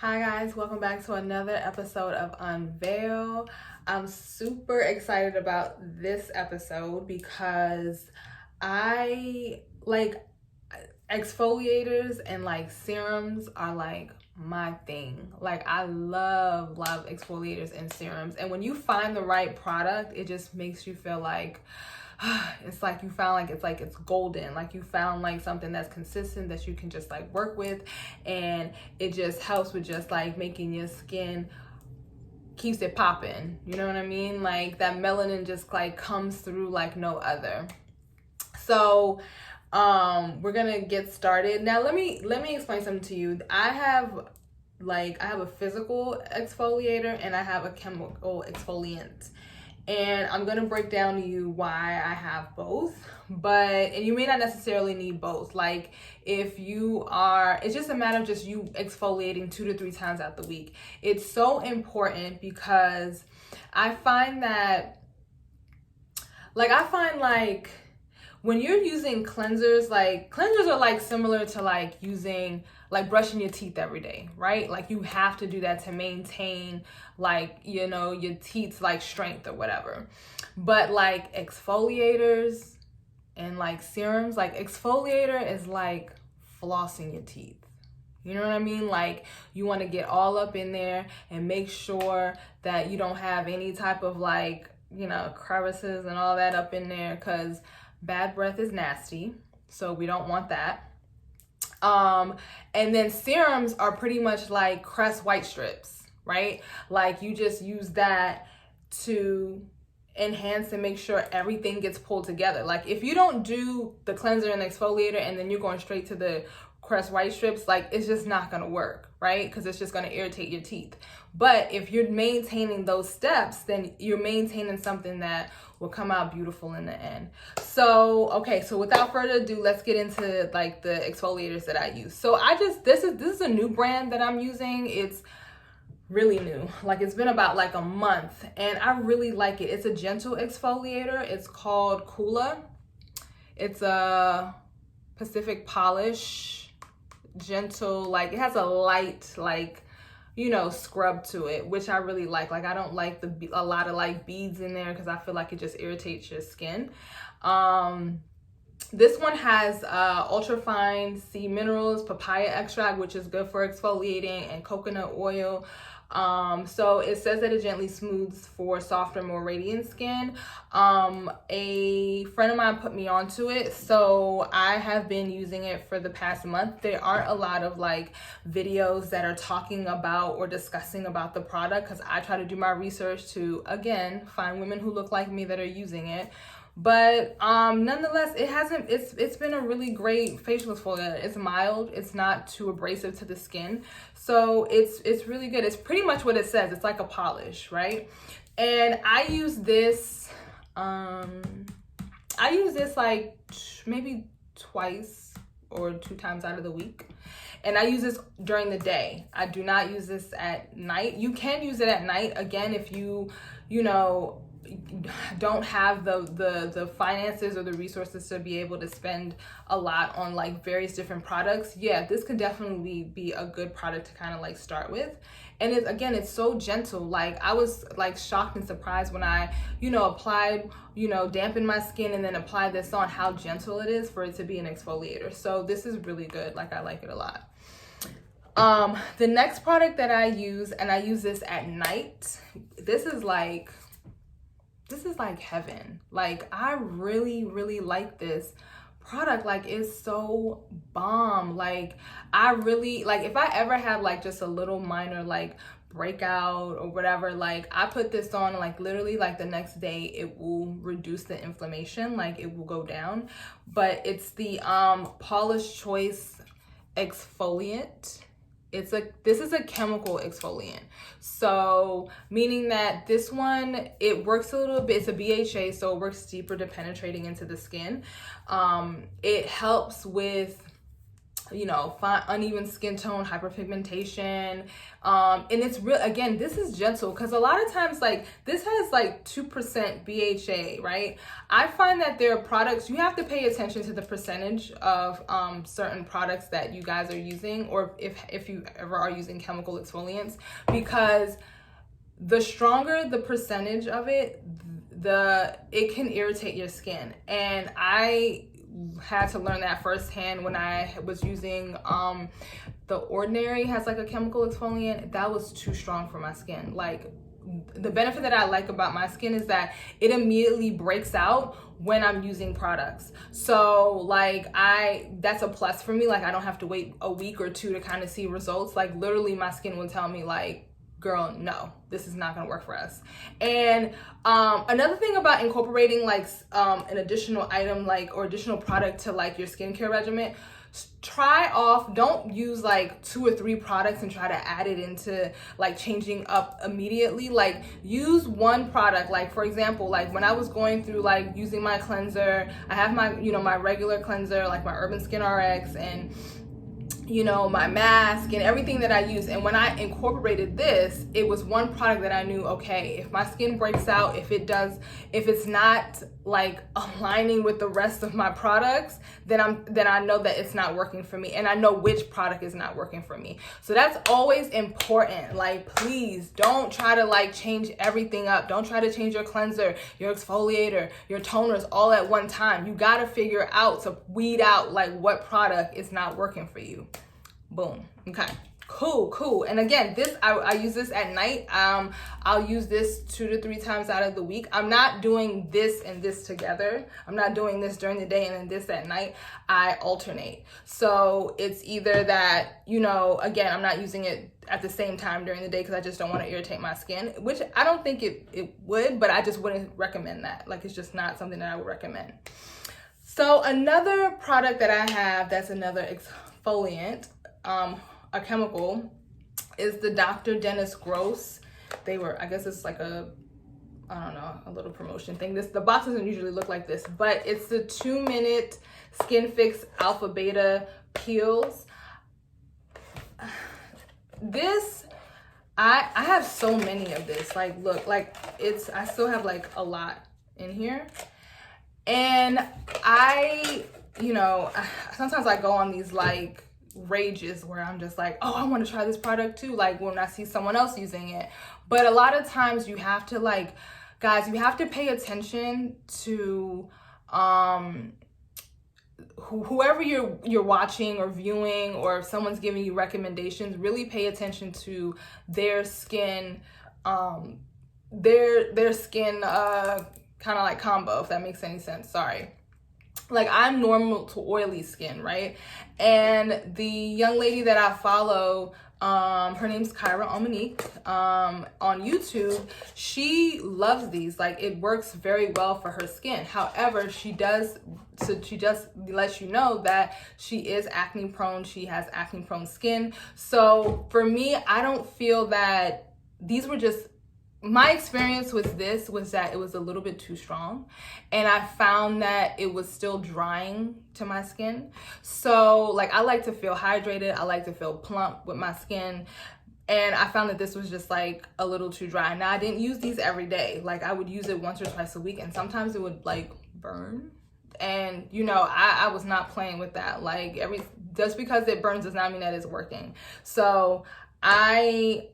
Hi guys, welcome back to another episode of Unveil. I'm super excited about this episode because I like exfoliators and like serums are like my thing. Like I love exfoliators and serums. And when you find the right product, it just makes you feel like it's like you found like it's golden, like you found like something that's consistent that you can just like work with, and it just helps with just like making your skin, keeps it popping, you know what I mean? Like that melanin just like comes through like no other. So we're gonna get started now. Let me explain something to you. I have a physical exfoliator and I have a chemical exfoliant, and I'm gonna break down to you why I have both. And you may not necessarily need both. Like if you are, it's just a matter of just you exfoliating 2 to 3 times out the week. It's so important because I find that, like when you're using cleansers, like cleansers are like similar to like using, like brushing your teeth every day, right? Like you have to do that to maintain like, you know, your teeth's like strength or whatever. But like exfoliators and like serums, like exfoliator is like flossing your teeth. You know what I mean? Like you want to get all up in there and make sure that you don't have any type of like, you know, crevices and all that up in there, because bad breath is nasty, so we don't want that. And then serums are pretty much like Crest white strips, right? Like you just use that to enhance and make sure everything gets pulled together. Like if you don't do the cleanser and exfoliator and then you're going straight to the Crest white strips, like it's just not gonna work, right? Because it's just gonna irritate your teeth. But if you're maintaining those steps, then you're maintaining something that will come out beautiful in the end. So okay, so without further ado, let's get into like the exfoliators that I use. So this is a new brand that I'm using. It's really new, like it's been about like a month, and I really like it. It's a gentle exfoliator. It's called Coola. It's a Pacific polish, gentle, like it has a light, like, you know, scrub to it, which I really like. Like I don't like a lot of like beads in there because I feel like it just irritates your skin. This one has ultrafine sea minerals, papaya extract, which is good for exfoliating, and coconut oil. So it says that it gently smooths for softer, more radiant skin. A friend of mine put me onto it, so I have been using it for the past month. There aren't a lot of like videos that are talking about or discussing about the product, because I try to do my research to, again, find women who look like me that are using it. But nonetheless, it's been a really great facial exfoliator. It's mild, it's not too abrasive to the skin, so it's really good. It's pretty much what it says. It's like a polish, right? And I use this like maybe twice or 2 times out of the week. And I use this during the day. I do not use this at night. You can use it at night, again, if you know, don't have the finances or the resources to be able to spend a lot on like various different products. Yeah, this could definitely be a good product to kind of like start with. And it's so gentle. Like I was like shocked and surprised when I, you know, applied, you know, dampened my skin and then applied this on, how gentle it is for it to be an exfoliator. So this is really good. Like I like it a lot. The next product that I use, and I use this at night, this is like heaven. Like I really like this product. Like it's so bomb. Like I really, like if I ever have like just a little minor like breakout or whatever, like I put this on, like literally like the next day it will reduce the inflammation, like it will go down. But it's the Paula's Choice exfoliant. This is a chemical exfoliant, so meaning that this one, it works a little bit, it's a BHA, so it works deeper to penetrating into the skin. It helps with you know, uneven skin tone, hyperpigmentation. And it's real, again, this is gentle, because a lot of times, like, this has like 2% BHA, right? I find that there are products, you have to pay attention to the percentage of certain products that you guys are using, or if you ever are using chemical exfoliants, because the stronger the percentage of it, it can irritate your skin. And I had to learn that firsthand when I was using The Ordinary has like a chemical exfoliant. That was too strong for my skin. Like, the benefit that I like about my skin is that it immediately breaks out when I'm using products. So like, that's a plus for me. Like, I don't have to wait a week or two to kind of see results. Like, literally my skin will tell me, like, girl, no, this is not gonna work for us. And another thing about incorporating like an additional item, like, or additional product to like your skincare regimen, don't use like 2 or 3 products and try to add it into like changing up immediately. Like, use one product. Like, for example, like when I was going through like using my cleanser, I have my, you know, my regular cleanser, like my Urban Skin RX, and you know, my mask and everything that I use. And when I incorporated this, it was one product that I knew, okay, if my skin breaks out, if it's not like aligning with the rest of my products, then I know that it's not working for me, and I know which product is not working for me. So that's always important. Like, please don't try to like change everything up. Don't try to change your cleanser, your exfoliator, your toners all at one time. You got to figure out to weed out like what product is not working for you. Boom. Okay. Cool. And again, I use this at night. I'll use this 2 to 3 times out of the week. I'm not doing this and this together. I'm not doing this during the day and then this at night. I alternate. So it's either that, you know, again, I'm not using it at the same time during the day because I just don't want to irritate my skin, which I don't think it would, but I just wouldn't recommend that. Like, it's just not something that I would recommend. So another product that I have that's another exfoliant, a chemical, is the Dr.Dennis Gross. I guess it's like I don't know, a little promotion thing. The box doesn't usually look like this, but it's the 2-minute Skin Fix Alpha Beta Peels. This, I have so many of this. Like, look, like I still have like a lot in here. And you know, sometimes I go on these like rages where I'm just like, oh, I want to try this product too, like when I see someone else using it. But a lot of times you have to, like, guys, you have to pay attention to whoever you're watching or viewing, or if someone's giving you recommendations. Really pay attention to their skin, their skin kind of like combo, if that makes any sense. Sorry. Like, I'm normal to oily skin, right? And the young lady that I follow, her name's Kyra Omonique, on YouTube, she loves these. Like, it works very well for her skin. However, she just lets you know that she is acne prone. She has acne prone skin. So for me, I don't feel that these were just, my experience with this was that it was a little bit too strong, and I found that it was still drying to my skin. So like, I like to feel hydrated, I like to feel plump with my skin, and I found that this was just like a little too dry. Now, I didn't use these every day. Like, I would use it once or twice a week, and sometimes it would like burn. And you know, I was not playing with that. Like, just because it burns does not mean that it's working. So I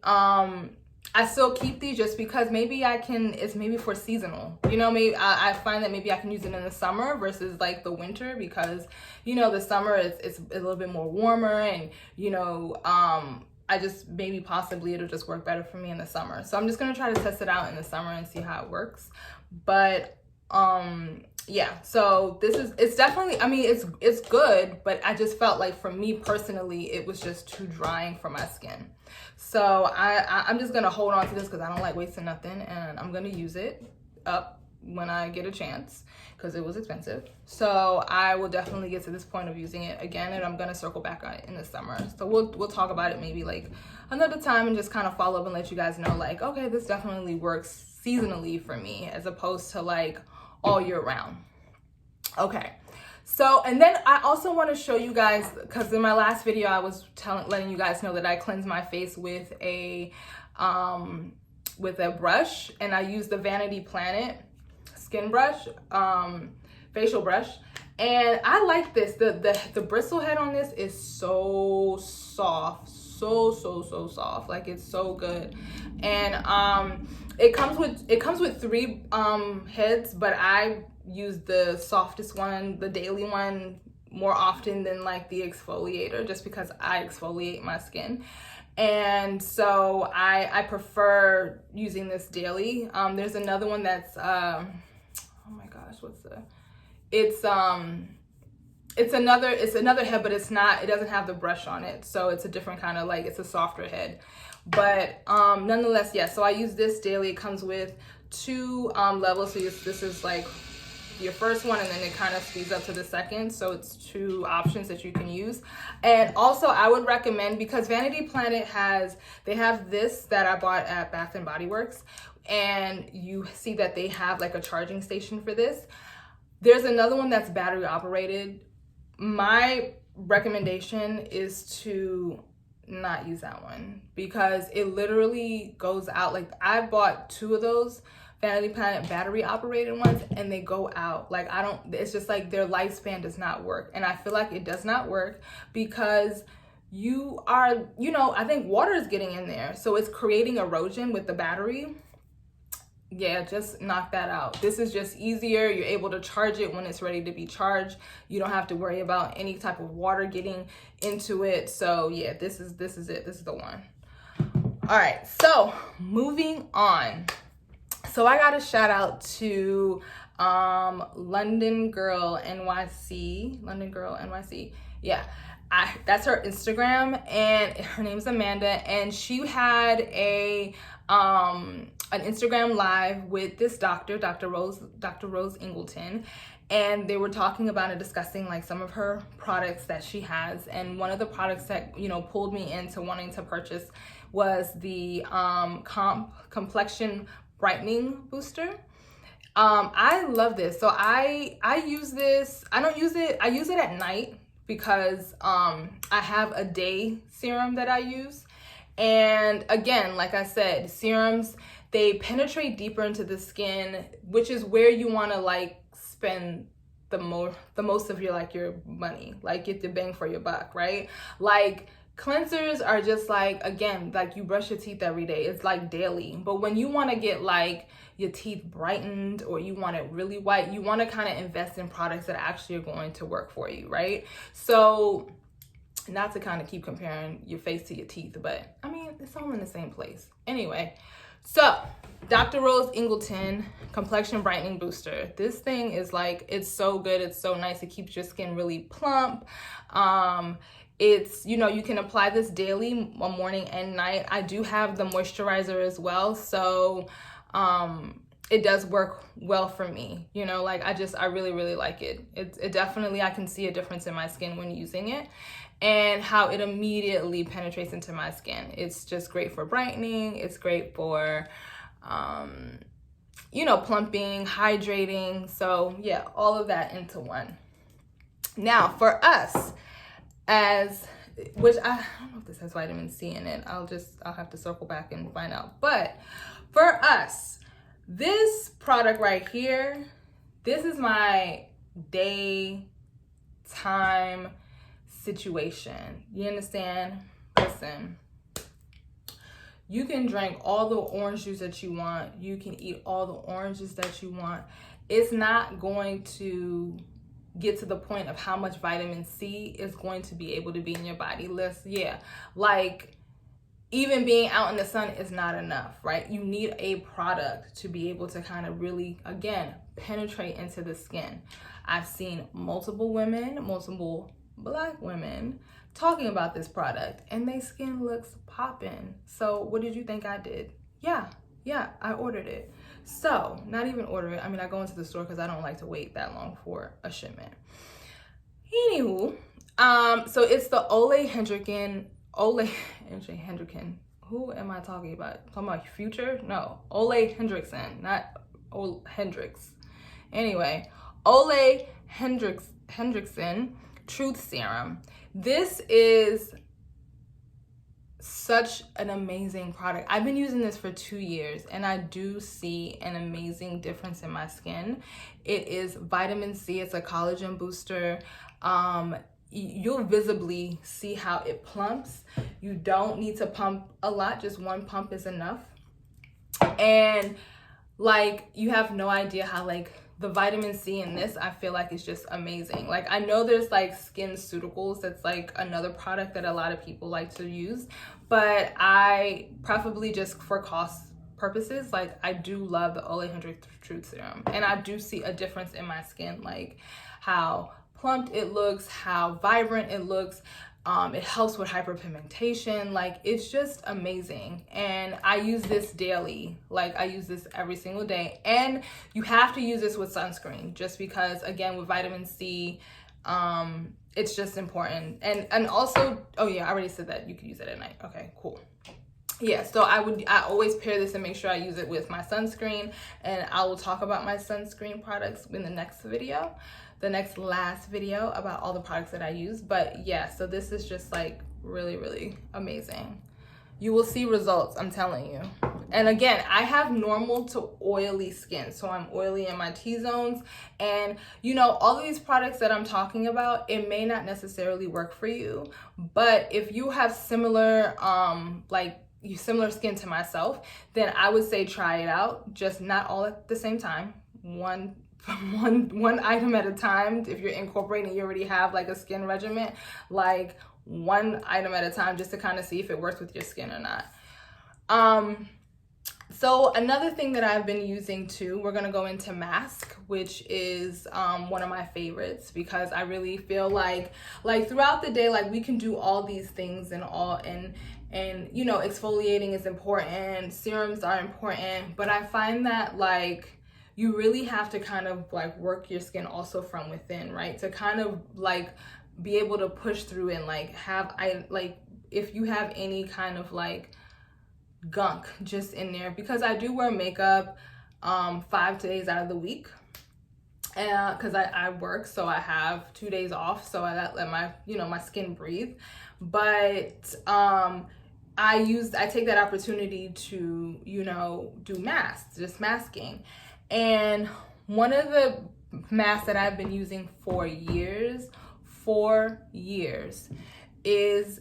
still keep these just because maybe it's maybe for seasonal. You know, maybe I find that maybe I can use it in the summer versus like the winter, because, you know, the summer it's a little bit more warmer, and, you know, I just maybe possibly it'll just work better for me in the summer. So I'm just going to try to test it out in the summer and see how it works. But yeah, so it's definitely, I mean, it's good, but I just felt like for me personally, it was just too drying for my skin. So I'm just gonna hold on to this because I don't like wasting nothing, and I'm gonna use it up when I get a chance because it was expensive. So I will definitely get to this point of using it again, and I'm gonna circle back on it in the summer. So we'll talk about it maybe like another time and just kind of follow up and let you guys know, like, okay, this definitely works seasonally for me as opposed to like all year round. Okay, So, and then I also want to show you guys, because in my last video I was letting you guys know that I cleanse my face with a brush, and I use the Vanity Planet skin brush, facial brush, and I like this. The bristle head on this is so soft, so soft. Like, it's so good. And it comes with 3 heads, but I use the softest one, the daily one, more often than like the exfoliator, just because I exfoliate my skin. And so I prefer using this daily. There's another one that's oh my gosh, it's another head, but it doesn't have the brush on it, so it's a different kind of, like, it's a softer head. But nonetheless, yeah, so I use this daily. It comes with 2 levels, so this is like your first one, and then it kind of speeds up to the second, so it's 2 options that you can use. And also I would recommend, because Vanity Planet they have this that I bought at Bath and Body Works, and you see that they have like a charging station for this. There's another one that's battery operated. My recommendation is to not use that one, because it literally goes out. Like, I bought 2 of those Vanity Planet battery operated ones, and they go out. Like, it's just like their lifespan does not work. And I feel like it does not work because I think water is getting in there, so it's creating erosion with the battery. Yeah, just knock that out. This is just easier. You're able to charge it when it's ready to be charged. You don't have to worry about any type of water getting into it. So yeah, this is it. This is the one. All right, so moving on. So I got a shout out to London Girl NYC. Yeah. That's her Instagram, and her name's Amanda, and she had an Instagram live with this Dr. Rose Ingleton, and they were talking about and discussing like some of her products that she has. And one of the products that pulled me into wanting to purchase was the Complexion Brightening Booster. I love this. So I use this. I use it at night, because I have a day serum that I use. And again, like I said, serums, they penetrate deeper into the skin, which is where you want to like spend the most of your money, like get the bang for your buck, right? Like, cleansers are just like, again, like you brush your teeth every day. It's like daily. But when you want to get like your teeth brightened, or you want it really white, you want to kind of invest in products that actually are going to work for you, right? So, not to kind of keep comparing your face to your teeth, but I mean, it's all in the same place. Anyway, so Dr. Rose Ingleton Complexion Brightening Booster. This thing is like, it's so good. It's so nice. It keeps your skin really plump. It's, you can apply this daily, morning and night. I do have the moisturizer as well, so it does work well for me. Like, I really like it. It definitely, I can see a difference in my skin when using it, and how it immediately penetrates into my skin. It's just great for brightening. It's great for plumping, hydrating. So yeah, all of that into one. Now for us, which I don't know if this has vitamin C in it. I'll have to circle back and find out. But for us, this product right here, this is my daytime situation. You understand? Listen, you can drink all the orange juice that you want. You can eat all the oranges that you want. It's not going to get to the point of how much vitamin C is going to be able to be in your body. Like, even being out in the sun is not enough, right? You need a product to be able to kind of really, again, penetrate into the skin. I've seen multiple Black women talking about this product, and their skin looks popping. So what did you think I did? Yeah, I ordered it. So, not even order it. I mean, I go into the store because I don't like to wait that long for a shipment. Anywho, so it's the Olay Hendrickson. Who am I talking about? Talking about Future? No, Olay Hendrickson, not Hendrix. Anyway, Olay Hendrix. Hendrickson Truth Serum. This is such an amazing product. I've been using this for 2 years and I do see an amazing difference in my skin. It is vitamin C, it's a collagen booster. You'll visibly see how it plumps. You don't need to pump a lot, just one pump is enough. And like, you have no idea how like the vitamin C in this, I feel like is just amazing. Like, I know there's like SkinCeuticals, that's like another product that a lot of people like to use, but I preferably, just for cost purposes, like I do love the Olay Hendrix Truth Serum, and I do see a difference in my skin, like how plumped it looks, how vibrant it looks. It helps with hyperpigmentation. Like, it's just amazing. And I use this daily. Like, I use this every single day. And you have to use this with sunscreen, just because, again, with vitamin C, it's just important. And also, oh yeah, I already said that you could use it at night. Okay, cool. Yeah, so I always pair this and make sure I use it with my sunscreen, and I will talk about my sunscreen products in the next video, the next last video, about all the products that I use. But yeah, so this is just like really, really amazing. You will see results, I'm telling you. And again, I have normal to oily skin, so I'm oily in my T-zones. And you know, all of these products that I'm talking about, it may not necessarily work for you, but if you have similar similar skin to myself, then I would say try it out, just not all at the same time. One item at a time. If you're incorporating, you already have like a skin regimen, like one item at a time, just to kind of see if it works with your skin or not. So another thing that I've been using too, we're gonna go into mask, which is one of my favorites, because I really feel like throughout the day, like we can do all these things and you know, exfoliating is important, serums are important, but I find that like you really have to kind of like work your skin also from within, right? To kind of like be able to push through and like if you have any kind of like gunk just in there, because I do wear makeup 5 days out of the week, and because I work, so I have 2 days off, so I let my skin breathe. But I take that opportunity to, you know, do masks, just masking. And one of the masks that I've been using for years is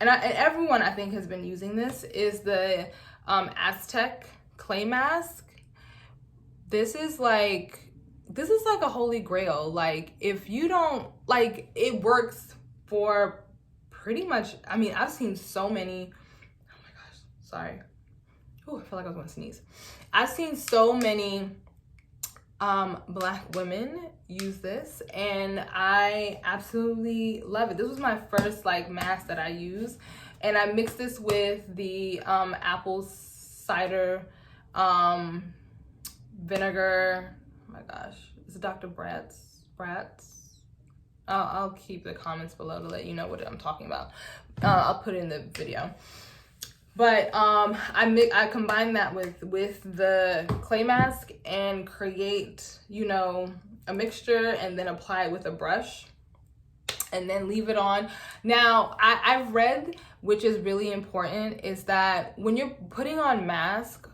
and everyone I think has been using this, is the Aztec clay mask. This is like a holy grail. Like, if you don't, like, it works for pretty much, I mean, I've seen so many, oh my gosh, sorry. Ooh, I feel like I was gonna sneeze. I've seen so many Black women use this, and I absolutely love it. This was my first like mask that I use, and I mixed this with the apple cider vinegar. Oh my gosh, is it Dr. Bratz? I'll keep the comments below to let you know what I'm talking about. I'll put it in the video. But I combine that with the clay mask and create, you know, a mixture, and then apply it with a brush and then leave it on. Now, I've read, which is really important, is that when you're putting on mask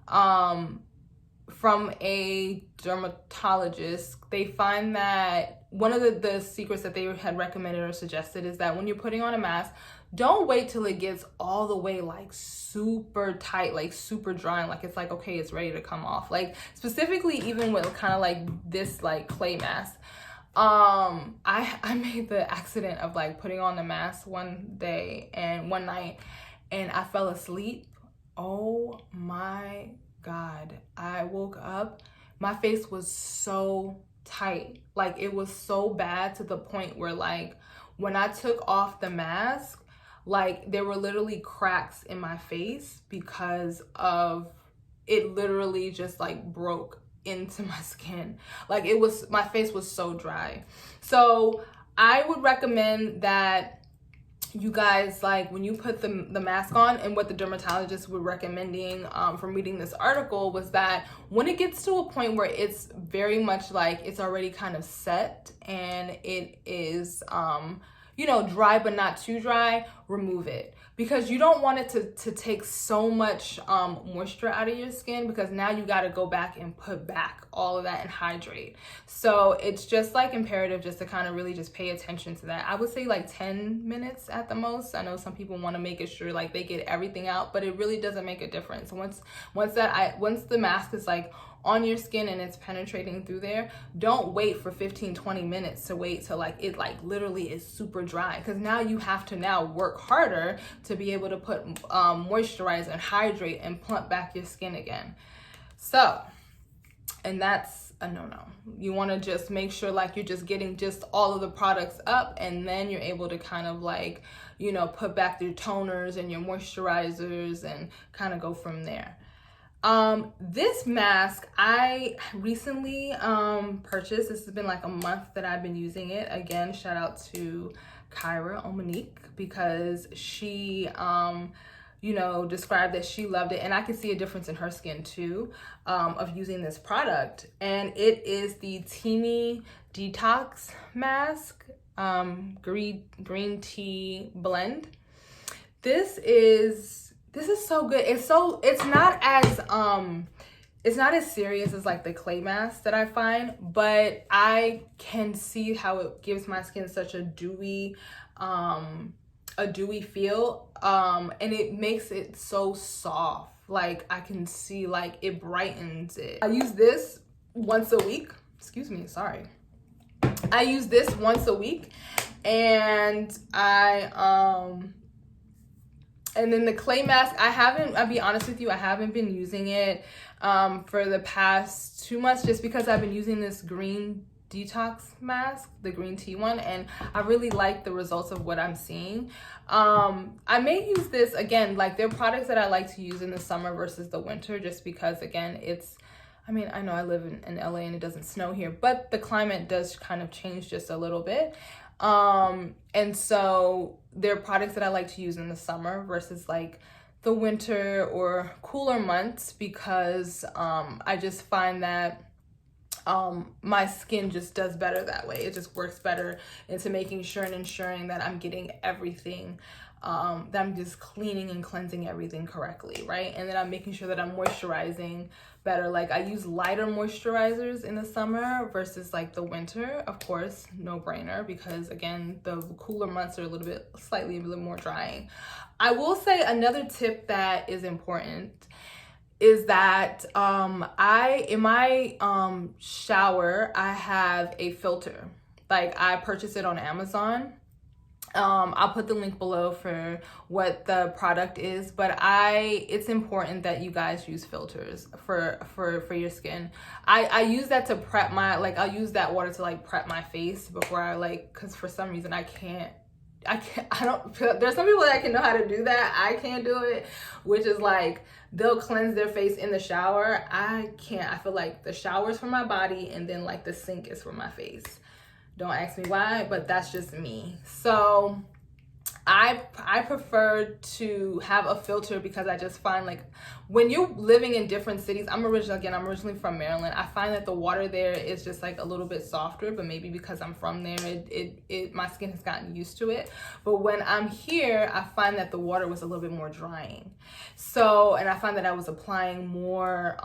from a dermatologist, they find that one of the secrets that they had recommended or suggested is that when you're putting on a mask, don't wait till it gets all the way like super tight, like super drying, like it's like, okay, it's ready to come off. Like, specifically even with kind of like this like clay mask, I made the accident of like putting on the mask one day and one night, and I fell asleep. Oh my God, I woke up, my face was so tight, like it was so bad, to the point where like when I took off the mask, like there were literally cracks in my face because of it. Literally just like broke into my skin. Like, it was, my face was so dry. So I would recommend that you guys, like when you put the mask on, and what the dermatologist were recommending from reading this article was that when it gets to a point where it's very much like it's already kind of set and it is you know, dry but not too dry, remove it, because you don't want it to take so much moisture out of your skin, because now you got to go back and put back all of that and hydrate. So it's just like imperative just to kind of really just pay attention to that. I would say like 10 minutes at the most. I know some people want to make it sure like they get everything out, but it really doesn't make a difference. Once the mask is like on your skin and it's penetrating through there, don't wait for 15-20 minutes to wait till like it like literally is super dry, because now you have to now work harder to be able to put moisturize and hydrate and plump back your skin again. So, and that's a no-no. You want to just make sure like you're just getting just all of the products up, and then you're able to kind of like, you know, put back your toners and your moisturizers and kind of go from there. This mask I recently purchased. This has been like a month that I've been using it. Again, shout out to Kyra or Monique, because she you know, described that she loved it, and I can see a difference in her skin too of using this product. And it is the Teeny Detox mask, green tea blend. This is so good. It's not as serious as like the clay mask that I find, but I can see how it gives my skin such a dewy feel, and it makes it so soft. Like I can see like it brightens it. I use this once a week. Excuse me, sorry. I use this once a week, and and then the clay mask, I'll be honest with you, I haven't been using it for the past 2 months, just because I've been using this green detox mask, the green tea one, and I really like the results of what I'm seeing. I may use this again, like there are products that I like to use in the summer versus the winter, just because again, I mean, I know I live in LA and it doesn't snow here, but the climate does kind of change just a little bit. And so there are products that I like to use in the summer versus like the winter or cooler months, because I just find that my skin just does better that way. It just works better into making sure and ensuring that I'm getting everything, that I'm just cleaning and cleansing everything correctly, right? And then I'm making sure that I'm moisturizing better. Like I use lighter moisturizers in the summer versus like the winter, of course, no brainer, because again, the cooler months are slightly a little more drying. I will say another tip that is important is that in my shower, I have a filter. Like I purchased it on Amazon. I'll put the link below for what the product is, but it's important that you guys use filters for your skin. I use that to prep I'll use that water to like prep my face before I cause for some reason there's some people that can know how to do that. I can't do it, which is like they'll cleanse their face in the shower. I can't. I feel like the shower's for my body and then like the sink is for my face. Don't ask me why, but that's just me. So I prefer to have a filter, because I just find like when you're living in different cities, I'm originally from Maryland. I find that the water there is just like a little bit softer, but maybe because I'm from there, my skin has gotten used to it. But when I'm here, I find that the water was a little bit more drying. So, and I find that I was applying more,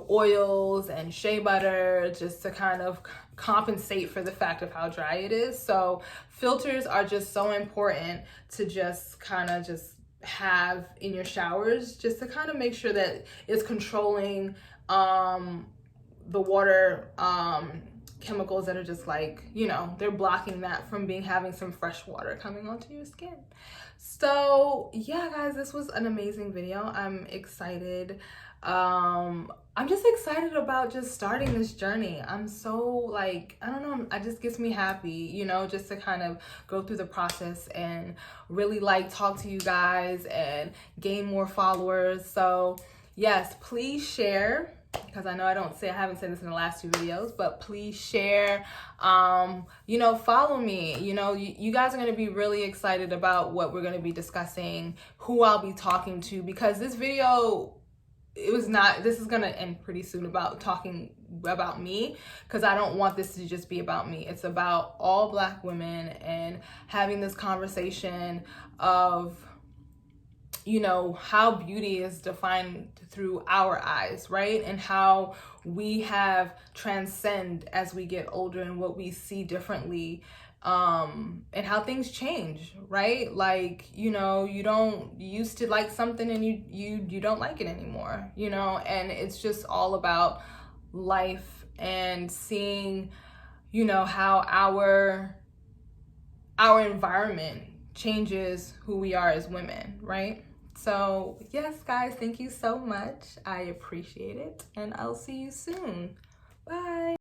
oils and shea butter just to kind of compensate for the fact of how dry it is. So filters are just so important to just kind of just have in your showers, just to kind of make sure that it's controlling the water chemicals that are just like, they're blocking that from having some fresh water coming onto your skin. So yeah, guys, this was an amazing video. I'm excited. I'm just excited about just starting this journey. I'm so I don't know, it just gets me happy, just to kind of go through the process and really talk to you guys and gain more followers. So yes, please share because I know I haven't said this in the last 2 videos, but please share, you know, follow me. You know, you guys are going to be really excited about what we're going to be discussing, who I'll be talking to, because this video, this is going to end pretty soon about talking about me, because I don't want this to just be about me. It's about all Black women and having this conversation of, you know, how beauty is defined through our eyes, right? And how we have transcend as we get older and what we see differently, and how things change, right? Like, you know, you used to like something and you don't like it anymore, you know, and it's just all about life and seeing, you know, how our environment changes who we are as women, right? So yes, guys, thank you so much. I appreciate it, and I'll see you soon. Bye.